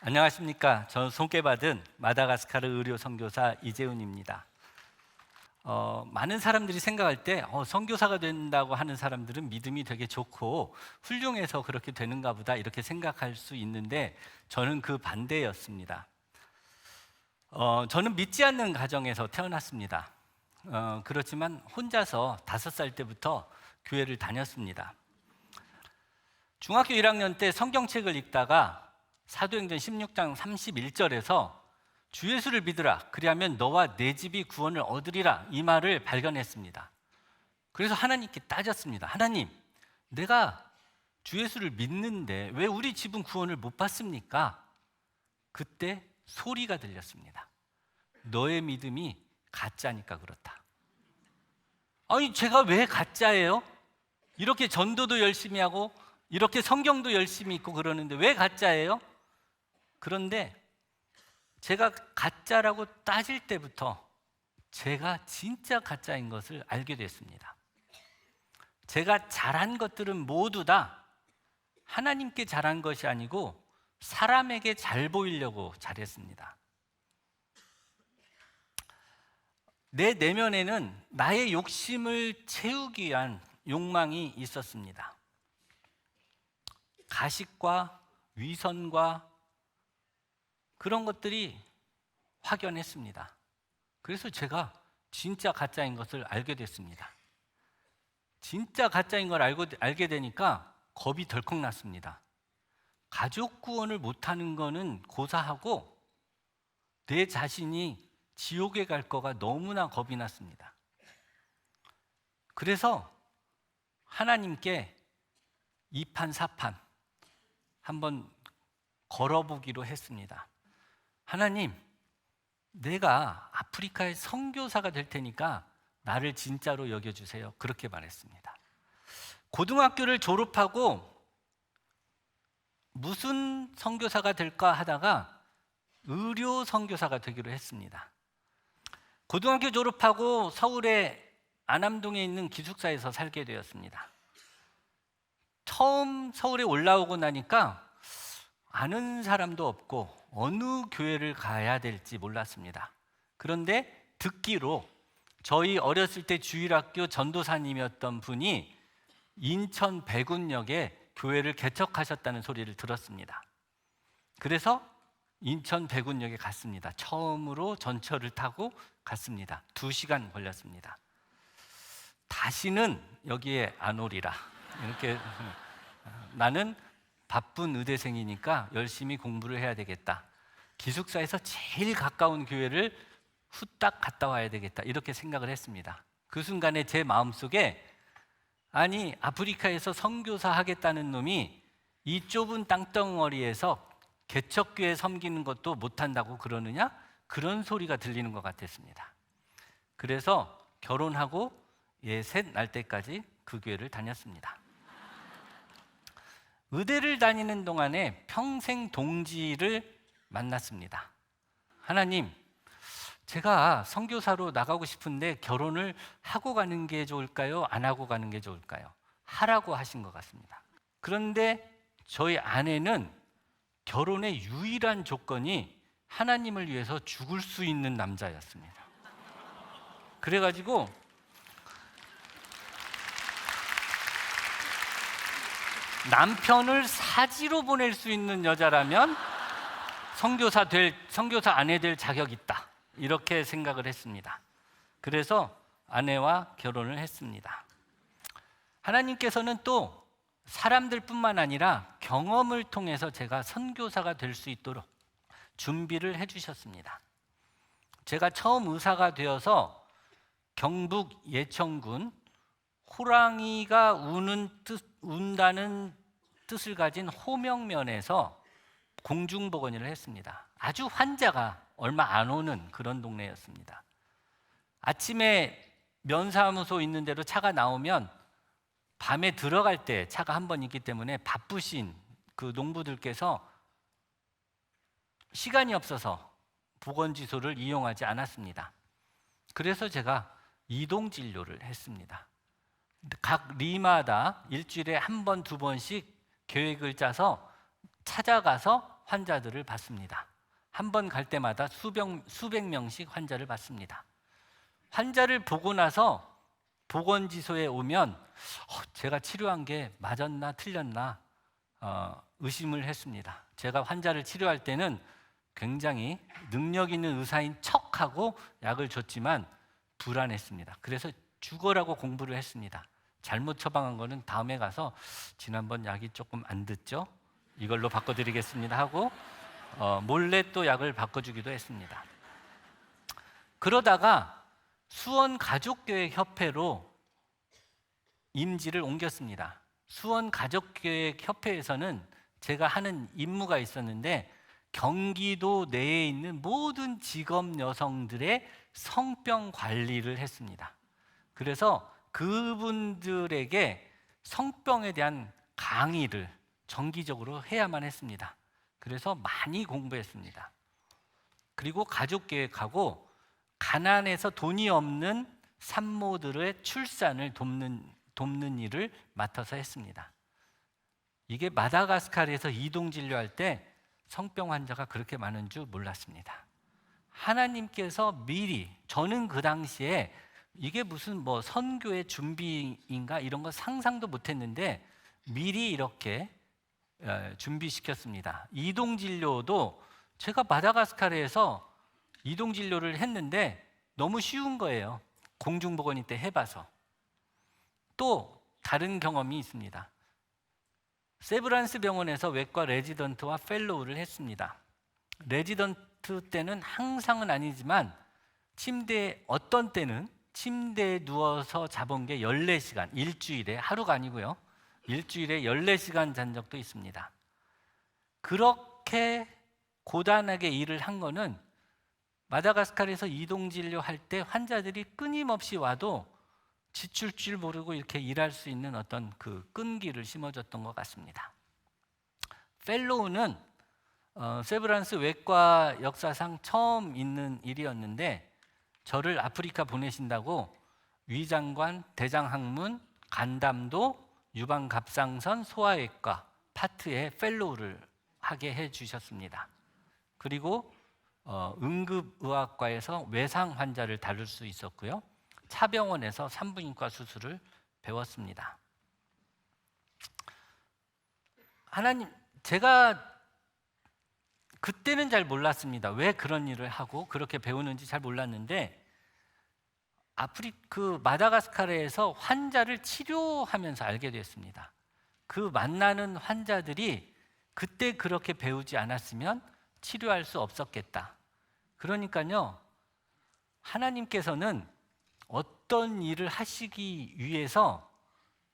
안녕하십니까. 저는 손께받은 마다가스카르 의료 선교사 이재훈입니다. 많은 사람들이 생각할 때 선교사가 된다고 하는 사람들은 믿음이 되게 좋고 훌륭해서 그렇게 되는가 보다 이렇게 생각할 수 있는데 저는 그 반대였습니다. 저는 믿지 않는 가정에서 태어났습니다. 그렇지만 혼자서 5살 때부터 교회를 다녔습니다. 중학교 1학년 때 성경책을 읽다가 사도행전 16장 31절에서 주 예수를 믿으라 그리하면 너와 내 집이 구원을 얻으리라 이 말을 발견했습니다. 그래서 하나님께 따졌습니다. 하나님, 내가 주 예수를 믿는데 왜 우리 집은 구원을 못 받습니까? 그때 소리가 들렸습니다. 너의 믿음이 가짜니까 그렇다. 아니, 제가 왜 가짜예요? 이렇게 전도도 열심히 하고 이렇게 성경도 열심히 읽고 그러는데 왜 가짜예요? 그런데 제가 가짜라고 따질 때부터 제가 진짜 가짜인 것을 알게 됐습니다. 제가 잘한 것들은 모두 다 하나님께 잘한 것이 아니고 사람에게 잘 보이려고 잘했습니다. 내 내면에는 나의 욕심을 채우기 위한 욕망이 있었습니다. 가식과 위선과 그런 것들이 확연했습니다. 그래서 제가 진짜 가짜인 것을 알게 됐습니다. 진짜 가짜인 걸 알게 되니까 겁이 덜컥 났습니다. 가족 구원을 못하는 거는 고사하고 내 자신이 지옥에 갈 거가 너무나 겁이 났습니다. 그래서 하나님께 2판 4판 한번 걸어보기로 했습니다. 하나님, 내가 아프리카의 선교사가 될 테니까 나를 진짜로 여겨주세요. 그렇게 말했습니다. 고등학교를 졸업하고 무슨 선교사가 될까 하다가 의료 선교사가 되기로 했습니다. 고등학교 졸업하고 서울의 안암동에 있는 기숙사에서 살게 되었습니다. 처음 서울에 올라오고 나니까 아는 사람도 없고 어느 교회를 가야 될지 몰랐습니다. 그런데 듣기로 저희 어렸을 때 주일학교 전도사님이었던 분이 인천 백운역에 교회를 개척하셨다는 소리를 들었습니다. 그래서 인천 백운역에 갔습니다. 처음으로 전철을 타고 갔습니다. 2시간 걸렸습니다. 다시는 여기에 안 오리라. 이렇게 나는 바쁜 의대생이니까 열심히 공부를 해야 되겠다. 기숙사에서 제일 가까운 교회를 후딱 갔다 와야 되겠다. 이렇게 생각을 했습니다. 그 순간에 제 마음속에 아니, 아프리카에서 선교사 하겠다는 놈이 이 좁은 땅덩어리에서 개척교회 섬기는 것도 못한다고 그러느냐? 그런 소리가 들리는 것 같았습니다. 그래서 결혼하고 셋 날 때까지 그 교회를 다녔습니다. 의대를 다니는 동안에 평생 동지를 만났습니다. 하나님, 제가 선교사로 나가고 싶은데 결혼을 하고 가는 게 좋을까요? 안 하고 가는 게 좋을까요? 하라고 하신 것 같습니다. 그런데 저희 아내는 결혼의 유일한 조건이 하나님을 위해서 죽을 수 있는 남자였습니다. 그래가지고 남편을 사지로 보낼 수 있는 여자라면 선교사 아내 될 자격이 있다. 이렇게 생각을 했습니다. 그래서 아내와 결혼을 했습니다. 하나님께서는 또 사람들뿐만 아니라 경험을 통해서 제가 선교사가 될 수 있도록 준비를 해주셨습니다. 제가 처음 의사가 되어서 경북 예천군 호랑이가 운다는 뜻을 가진 호명면에서 공중보건의를 했습니다. 아주 환자가 얼마 안 오는 그런 동네였습니다. 아침에 면사무소 있는 대로 차가 나오면 밤에 들어갈 때 차가 한 번 있기 때문에 바쁘신 그 농부들께서 시간이 없어서 보건지소를 이용하지 않았습니다. 그래서 제가 이동진료를 했습니다. 각 리마다 일주일에 1번, 2번씩 계획을 짜서 찾아가서 환자들을 봤습니다. 한 번 갈 때마다 수백 명씩 환자를 봤습니다. 환자를 보고 나서 보건지소에 오면 제가 치료한 게 맞았나 틀렸나 의심을 했습니다. 제가 환자를 치료할 때는 굉장히 능력 있는 의사인 척하고 약을 줬지만 불안했습니다. 그래서 죽어라고 공부를 했습니다. 잘못 처방한 거는 다음에 가서 지난번 약이 조금 안 듣죠? 이걸로 바꿔드리겠습니다 하고 몰래 또 약을 바꿔주기도 했습니다. 그러다가 수원가족교육협회로 임지를 옮겼습니다. 수원가족교육협회에서는 제가 하는 임무가 있었는데 경기도 내에 있는 모든 직업 여성들의 성병 관리를 했습니다. 그래서 그분들에게 성병에 대한 강의를 정기적으로 해야만 했습니다. 그래서 많이 공부했습니다. 그리고 가족계획하고 가난해서 돈이 없는 산모들의 출산을 돕는 일을 맡아서 했습니다. 이게 마다가스카르에서 이동진료할 때 성병 환자가 그렇게 많은 줄 몰랐습니다. 하나님께서 미리, 저는 그 당시에 이게 무슨 뭐 선교의 준비인가 이런 거 상상도 못했는데 미리 이렇게 준비시켰습니다. 이동진료도 제가 마다가스카르에서 이동진료를 했는데 너무 쉬운 거예요. 공중보건이 때 해봐서. 또 다른 경험이 있습니다. 세브란스 병원에서 외과 레지던트와 펠로우를 했습니다. 레지던트 때는 항상은 아니지만 어떤 때는 침대에 누워서 자본 게 14시간, 일주일에, 하루가 아니고요. 일주일에 14시간 잔 적도 있습니다. 그렇게 고단하게 일을 한 거는 마다가스카르에서 이동진료 할 때 환자들이 끊임없이 와도 지칠 줄 모르고 이렇게 일할 수 있는 어떤 그 끈기를 심어줬던 것 같습니다. 펠로우는 세브란스 외과 역사상 처음 있는 일이었는데 저를 아프리카 보내신다고 위장관, 대장학문, 간담도, 유방갑상선, 소아외과 파트에 펠로우를 하게 해주셨습니다. 그리고 응급의학과에서 외상 환자를 다룰 수 있었고요. 차병원에서 산부인과 수술을 배웠습니다. 하나님, 제가 그때는 잘 몰랐습니다. 왜 그런 일을 하고 그렇게 배우는지 잘 몰랐는데 마다가스카르에서 환자를 치료하면서 알게 됐습니다. 그 만나는 환자들이 그때 그렇게 배우지 않았으면 치료할 수 없었겠다. 그러니까요, 하나님께서는 어떤 일을 하시기 위해서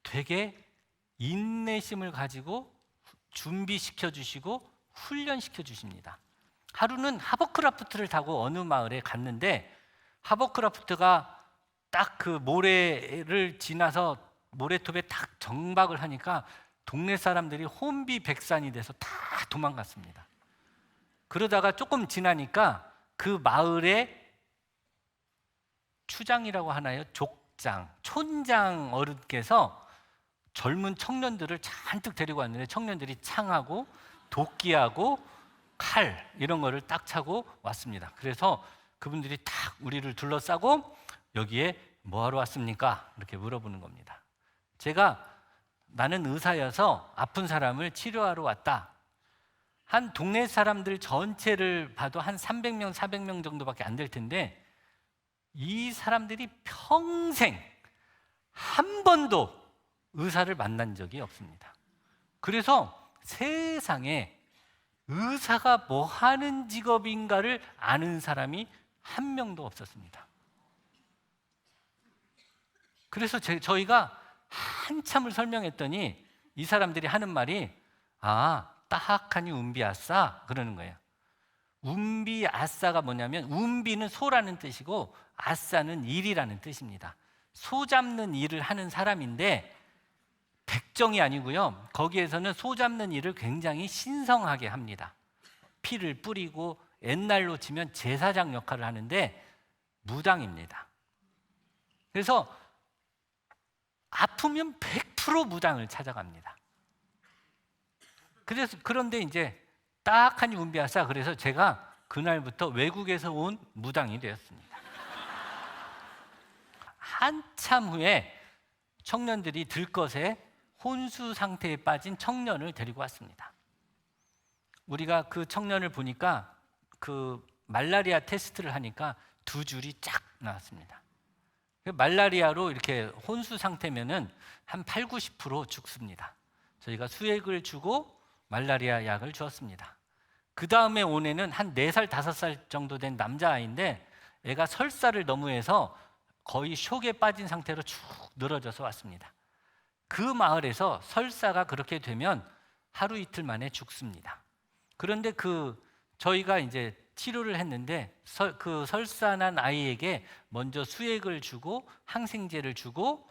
되게 인내심을 가지고 준비시켜 주시고 훈련시켜 주십니다. 하루는 하버크라프트를 타고 어느 마을에 갔는데 하버크라프트가 딱 그 모래를 지나서 모래톱에 딱 정박을 하니까 동네 사람들이 혼비백산이 돼서 다 도망갔습니다. 그러다가 조금 지나니까 그 마을에 추장이라고 하나요? 족장, 촌장 어른께서 젊은 청년들을 잔뜩 데리고 왔는데 청년들이 창하고 도끼하고 칼 이런 거를 딱 차고 왔습니다. 그래서 그분들이 딱 우리를 둘러싸고 여기에 뭐하러 왔습니까? 이렇게 물어보는 겁니다. 제가 나는 의사여서 아픈 사람을 치료하러 왔다. 한 동네 사람들 전체를 봐도 한 300명, 400명 정도밖에 안 될 텐데 이 사람들이 평생 한 번도 의사를 만난 적이 없습니다. 그래서 세상에 의사가 뭐 하는 직업인가를 아는 사람이 한 명도 없었습니다. 그래서 저희가 한참을 설명했더니 이 사람들이 하는 말이 따하카니 운비아싸 그러는 거예요. 운비아싸가 뭐냐면 운비는 소라는 뜻이고 아싸는 일이라는 뜻입니다. 소 잡는 일을 하는 사람인데 백정이 아니고요. 거기에서는 소 잡는 일을 굉장히 신성하게 합니다. 피를 뿌리고 옛날로 치면 제사장 역할을 하는데 무당입니다. 그래서 아프면 100% 무당을 찾아갑니다. 그런데 이제 딱하니 운비하사. 그래서 제가 그날부터 외국에서 온 무당이 되었습니다. 한참 후에 청년들이 들것에 혼수 상태에 빠진 청년을 데리고 왔습니다. 우리가 그 청년을 보니까 그 말라리아 테스트를 하니까 2줄이 쫙 나왔습니다. 말라리아로 이렇게 혼수 상태면은 한 8, 90% 죽습니다. 저희가 수액을 주고 말라리아 약을 주었습니다. 그 다음에 온 애는 한 4살, 5살 정도 된 남자아이인데 애가 설사를 너무 해서 거의 쇼크에 빠진 상태로 쭉 늘어져서 왔습니다. 그 마을에서 설사가 그렇게 되면 하루 이틀 만에 죽습니다. 그런데 저희가 이제 치료를 했는데 그 설사난 아이에게 먼저 수액을 주고 항생제를 주고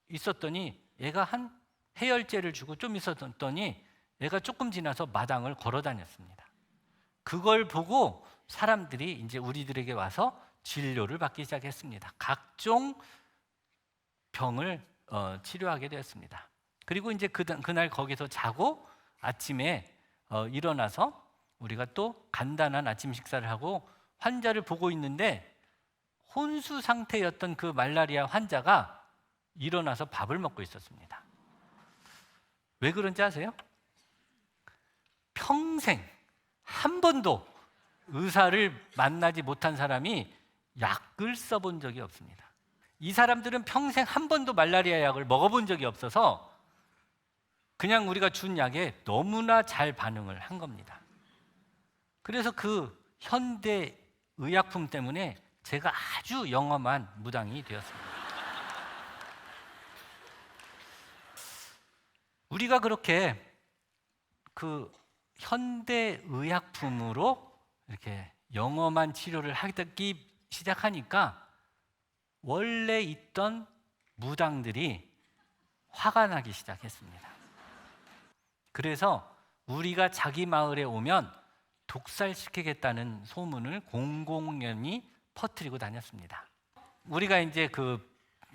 있었더니 애가 한 해열제를 주고 좀 있었더니 애가 조금 지나서 마당을 걸어 다녔습니다. 그걸 보고 사람들이 이제 우리들에게 와서 진료를 받기 시작했습니다. 각종 병을 치료하게 되었습니다. 그리고 이제 그날 거기서 자고 아침에 일어나서 우리가 또 간단한 아침 식사를 하고 환자를 보고 있는데 혼수 상태였던 그 말라리아 환자가 일어나서 밥을 먹고 있었습니다. 왜 그런지 아세요? 평생 한 번도 의사를 만나지 못한 사람이 약을 써본 적이 없습니다. 이 사람들은 평생 한 번도 말라리아 약을 먹어본 적이 없어서 그냥 우리가 준 약에 너무나 잘 반응을 한 겁니다. 그래서 그 현대 의약품 때문에 제가 아주 영험한 무당이 되었습니다. 우리가 그렇게 그 현대 의약품으로 이렇게 영험한 치료를 하기 시작하니까 원래 있던 무당들이 화가 나기 시작했습니다. 그래서 우리가 자기 마을에 오면 독살시키겠다는 소문을 공공연히 퍼뜨리고 다녔습니다. 우리가 이제 그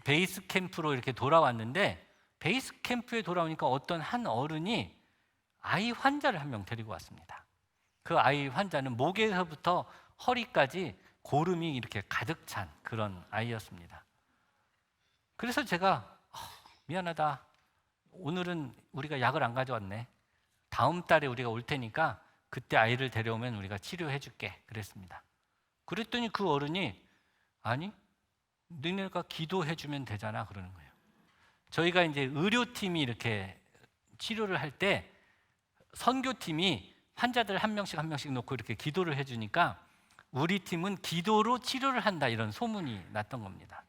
베이스 캠프로 이렇게 돌아왔는데 베이스 캠프에 돌아오니까 어떤 한 어른이 아이 환자를 한 명 데리고 왔습니다. 그 아이 환자는 목에서부터 허리까지 고름이 이렇게 가득 찬 그런 아이였습니다. 그래서 제가 미안하다. 오늘은 우리가 약을 안 가져왔네. 다음 달에 우리가 올 테니까 그때 아이를 데려오면 우리가 치료해 줄게. 그랬습니다. 그랬더니 그 어른이 아니, 너네가 기도해 주면 되잖아. 그러는 거예요. 저희가 이제 의료팀이 이렇게 치료를 할 때 선교팀이 환자들 한 명씩 놓고 이렇게 기도를 해주니까 우리 팀은 기도로 치료를 한다 이런 소문이 났던 겁니다.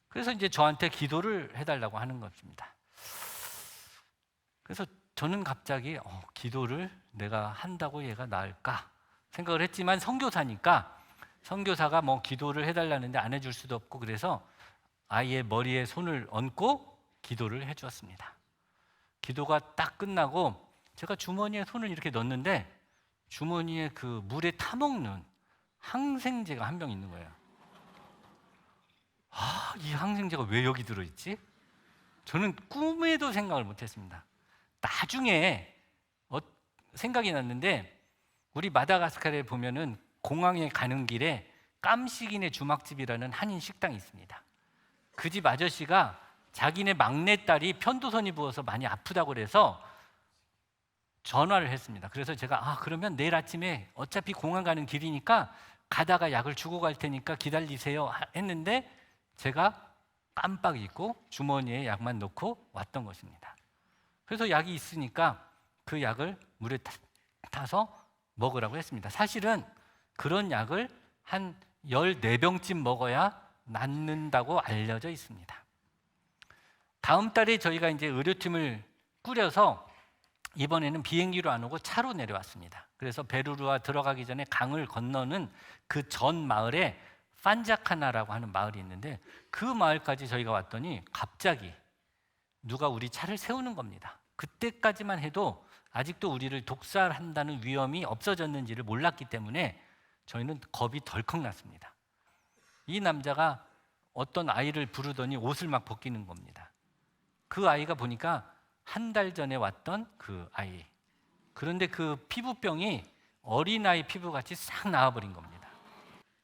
그래서 이제 저한테 기도를 해달라고 하는 것입니다. 그래서 저는 갑자기 기도를 내가 한다고 얘가 나을까 생각을 했지만 선교사니까 선교사가 뭐 기도를 해달라는데 안 해줄 수도 없고 그래서 아이의 머리에 손을 얹고 기도를 해주었습니다. 기도가 딱 끝나고 제가 주머니에 손을 이렇게 넣었는데 주머니에 그 물에 타먹는 항생제가 한 병 있는 거예요. 이 항생제가 왜 여기 들어있지? 저는 꿈에도 생각을 못했습니다. 나중에 생각이 났는데 우리 마다가스카르에 보면은 공항에 가는 길에 깜식이네 주막집이라는 한인 식당이 있습니다. 그 집 아저씨가 자기네 막내딸이 편도선이 부어서 많이 아프다고 그래서 전화를 했습니다. 그래서 제가 그러면 내일 아침에 어차피 공항 가는 길이니까 가다가 약을 주고 갈 테니까 기다리세요 했는데 제가 깜빡 잊고 주머니에 약만 넣고 왔던 것입니다. 그래서 약이 있으니까 그 약을 물에 타서 먹으라고 했습니다. 사실은 그런 약을 한 14병쯤 먹어야 낫는다고 알려져 있습니다. 다음 달에 저희가 이제 의료팀을 꾸려서 이번에는 비행기로 안 오고 차로 내려왔습니다. 그래서 베루루아 들어가기 전에 강을 건너는 그 전 마을에 판자카나라고 하는 마을이 있는데 그 마을까지 저희가 왔더니 갑자기 누가 우리 차를 세우는 겁니다. 그때까지만 해도 아직도 우리를 독살한다는 위험이 없어졌는지를 몰랐기 때문에 저희는 겁이 덜컥 났습니다. 이 남자가 어떤 아이를 부르더니 옷을 막 벗기는 겁니다. 그 아이가 보니까 한 달 전에 왔던 그 아이. 그런데 그 피부병이 어린아이 피부같이 싹 나와버린 겁니다.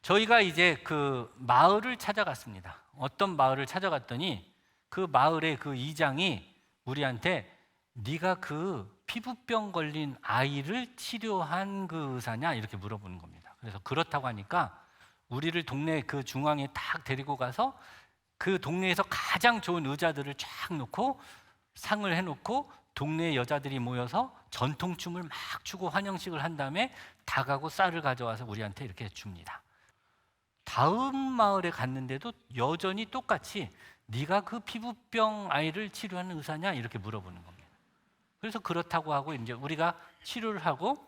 저희가 이제 그 마을을 찾아갔습니다. 어떤 마을을 찾아갔더니 그 마을의 그 이장이 우리한테 네가 그 피부병 걸린 아이를 치료한 그 의사냐 이렇게 물어보는 겁니다. 그래서 그렇다고 하니까 우리를 동네 그 중앙에 딱 데리고 가서 그 동네에서 가장 좋은 의자들을 쫙 놓고 상을 해놓고 동네 여자들이 모여서 전통춤을 막 추고 환영식을 한 다음에 닭하고 쌀을 가져와서 우리한테 이렇게 줍니다. 다음 마을에 갔는데도 여전히 똑같이 네가 그 피부병 아이를 치료하는 의사냐 이렇게 물어보는 겁니다. 그래서 그렇다고 하고 이제 우리가 치료를 하고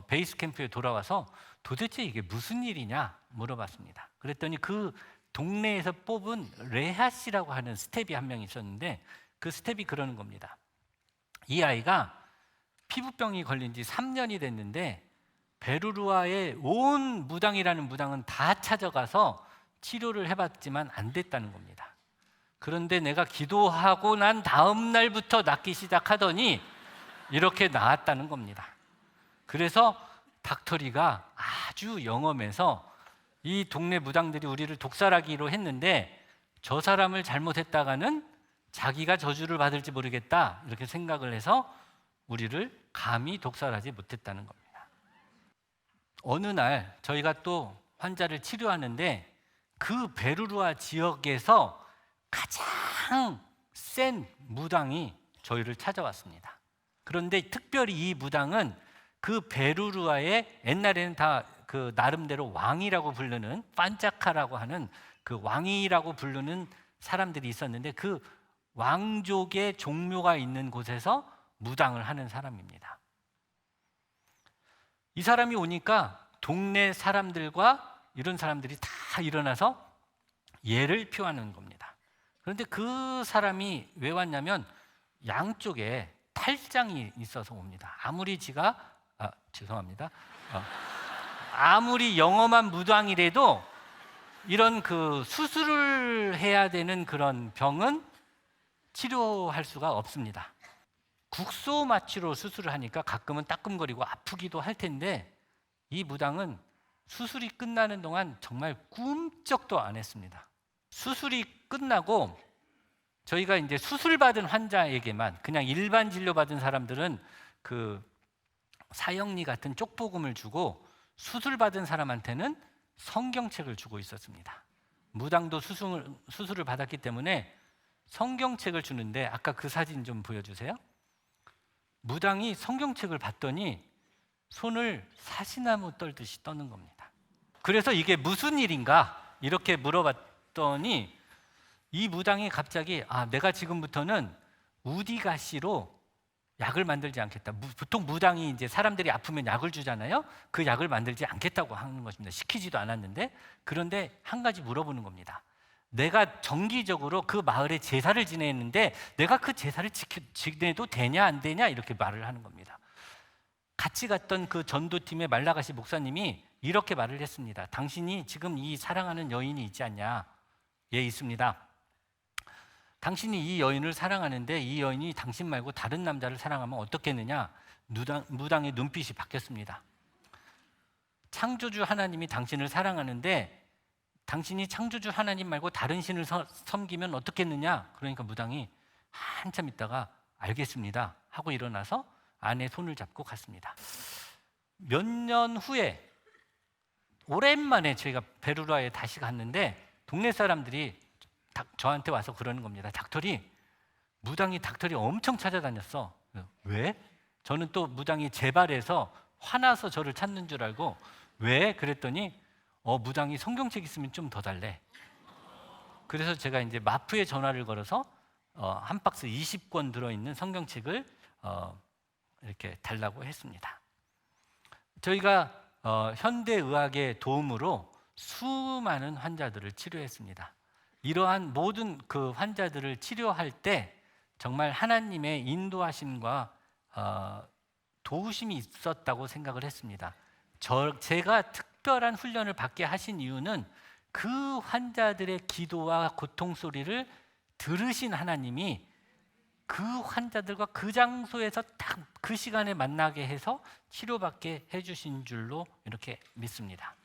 베이스 캠프에 돌아와서 도대체 이게 무슨 일이냐 물어봤습니다. 그랬더니 그 동네에서 뽑은 레하 씨라고 하는 스텝이 한 명 있었는데 그 스텝이 그러는 겁니다. 이 아이가 피부병이 걸린 지 3년이 됐는데 베르루아의 온 무당이라는 무당은 다 찾아가서 치료를 해봤지만 안 됐다는 겁니다. 그런데 내가 기도하고 난 다음 날부터 낫기 시작하더니 이렇게 나았다는 겁니다. 그래서 닥터리가 아주 영험해서 이 동네 무당들이 우리를 독살하기로 했는데 저 사람을 잘못했다가는 자기가 저주를 받을지 모르겠다 이렇게 생각을 해서 우리를 감히 독살하지 못했다는 겁니다. 어느 날 저희가 또 환자를 치료하는데 그 베르루아 지역에서 가장 센 무당이 저희를 찾아왔습니다. 그런데 특별히 이 무당은 그 베르루아의 옛날에는 다 그 나름대로 왕이라고 부르는 판자카라고 하는 그 왕이라고 부르는 사람들이 있었는데 그 왕족의 종묘가 있는 곳에서 무당을 하는 사람입니다. 이 사람이 오니까 동네 사람들과 이런 사람들이 다 일어나서 예를 표하는 겁니다. 그런데 그 사람이 왜 왔냐면 양쪽에 탈장이 있어서 옵니다. 아무리 아무리 영험한 무당이라도 이런 그 수술을 해야 되는 그런 병은 치료할 수가 없습니다. 국소 마취로 수술을 하니까 가끔은 따끔거리고 아프기도 할 텐데 이 무당은 수술이 끝나는 동안 정말 꿈쩍도 안 했습니다. 수술이 끝나고 저희가 이제 수술받은 환자에게만, 그냥 일반 진료받은 사람들은 그 사형리 같은 쪽보금을 주고 수술받은 사람한테는 성경책을 주고 있었습니다. 무당도 수술을 받았기 때문에 성경책을 주는데 아까 그 사진 좀 보여주세요. 무당이 성경책을 봤더니 손을 사시나무 떨듯이 떠는 겁니다. 그래서 이게 무슨 일인가 이렇게 물어봤더니 이 무당이 갑자기 내가 지금부터는 우디가시로 약을 만들지 않겠다. 보통 무당이 이제 사람들이 아프면 약을 주잖아요. 그 약을 만들지 않겠다고 하는 것입니다. 시키지도 않았는데. 그런데 한 가지 물어보는 겁니다. 내가 정기적으로 그 마을에 제사를 지내는데 내가 그 제사를 지내도 되냐 안 되냐 이렇게 말을 하는 겁니다. 같이 갔던 그 전도팀의 말라가시 목사님이 이렇게 말을 했습니다. 당신이 지금 이 사랑하는 여인이 있지 않냐? 예, 있습니다. 당신이 이 여인을 사랑하는데 이 여인이 당신 말고 다른 남자를 사랑하면 어떻겠느냐? 무당의 눈빛이 바뀌었습니다. 창조주 하나님이 당신을 사랑하는데 당신이 창조주 하나님 말고 다른 신을 섬기면 어떻겠느냐? 그러니까 무당이 한참 있다가 알겠습니다 하고 일어나서 아내 손을 잡고 갔습니다. 몇 년 후에 오랜만에 저희가 베르루아에 다시 갔는데 동네 사람들이 저한테 와서 그러는 겁니다. 무당이 닥터리 엄청 찾아다녔어. 왜? 저는 또 무당이 재발해서 화나서 저를 찾는 줄 알고 왜? 그랬더니 무당이 성경책 있으면 좀 더 달래. 그래서 제가 이제 마프에 전화를 걸어서 한 박스 20권 들어있는 성경책을 이렇게 달라고 했습니다. 저희가 현대의학의 도움으로 수많은 환자들을 치료했습니다. 이러한 모든 그 환자들을 치료할 때 정말 하나님의 인도하심과 도우심이 있었다고 생각을 했습니다. 제가 특별한 훈련을 받게 하신 이유는 그 환자들의 기도와 고통 소리를 들으신 하나님이 그 환자들과 그 장소에서 딱 그 시간에 만나게 해서 치료받게 해주신 줄로 이렇게 믿습니다.